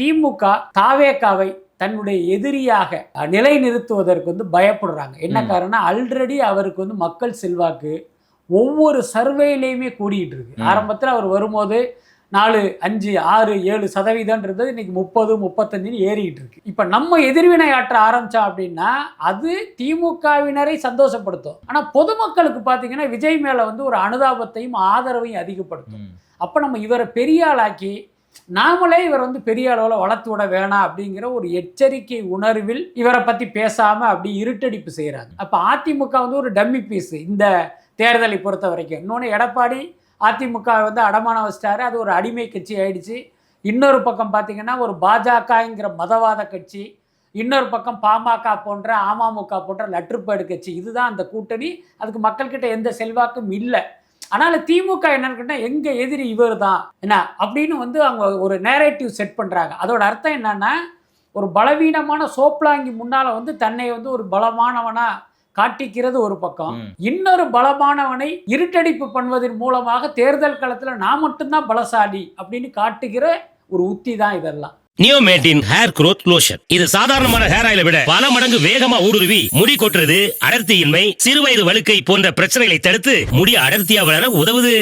திமுக தாவேகாவை தன்னுடைய எதிரியாக நிலைநிறுத்துவதற்கு பயப்படுறாங்க. என்ன காரணம், ஆல்ரெடி அவருக்கு மக்கள் செல்வாக்கு ஒவ்வொரு சர்வேலையுமே கூடிட்டு இருக்கு. ஆரம்பத்தில் அவர் வரும்போது 4, 5, 6, 7% இன்னைக்கு 30, 35 ஏறிக்கிட்டு இருக்கு. இப்ப நம்ம எதிர்வினை ஆற்ற ஆரம்பிச்சோம் அப்படின்னா அது திமுகவினரை சந்தோஷப்படுத்தும். ஆனா பொதுமக்களுக்கு பாத்தீங்கன்னா விஜய் மேல ஒரு அனுதாபத்தையும் ஆதரவையும் அதிகப்படுத்தும். அப்ப நம்ம இவரை பெரிய ஆளாக்கி நாமளே இவர் பெரிய அளவில் வளர்த்து விட வேணாம் அப்படிங்கிற ஒரு எச்சரிக்கை உணர்வில் இவரை பத்தி பேசாம அப்படி இருட்டடிப்பு செய்யறாங்க. அப்ப அதிமுக ஒரு டம்மி பீஸ் இந்த தேர்தலை பொறுத்த வரைக்கும். இன்னொன்று, எடப்பாடி அதிமுக அடமானம் வச்சிட்டாரு, அது ஒரு அடிமை கட்சி ஆயிடுச்சு. இன்னொரு பக்கம் பார்த்தீங்கன்னா ஒரு பாஜகங்கிற மதவாத கட்சி, இன்னொரு பக்கம் பாமக போன்ற அமமுக போன்ற லற்றுப்பேடு கட்சி. இதுதான் அந்த கூட்டணி. அதுக்கு மக்கள்கிட்ட எந்த செல்வாக்கும் இல்லை. ஆனால் திமுக என்னன்னு கேட்டால் எங்க எதிரி இவர் தான் என்ன அப்படின்னு அவங்க ஒரு நேரேட்டிவ் செட் பண்றாங்க. அதோட அர்த்தம் என்னன்னா, ஒரு பலவீனமான சோப்லாங்கி முன்னால தன்னை ஒரு பலமானவனா காட்டிக்கிறது ஒரு பக்கம், இன்னொரு பலமானவனை இருட்டடிப்பு பண்ணுவதன் மூலமாக தேர்தல் களத்தில் நான் மட்டும்தான் பலசாலி அப்படின்னு காட்டுகிற ஒரு உத்தி தான் இதெல்லாம். நியோமேட்டின் ஹேர் க்ரோத் லோஷன். இது சாதாரணமான ஹேர் ஆயிலை விட பல மடங்கு வேகமா ஊடுருவி முடி கொட்டுறது, அடர்த்தியின்மை, சிறுவயது வழுக்கை போன்ற பிரச்சனைகளை தடுத்து முடி அடர்த்தியா வளர உதவுது.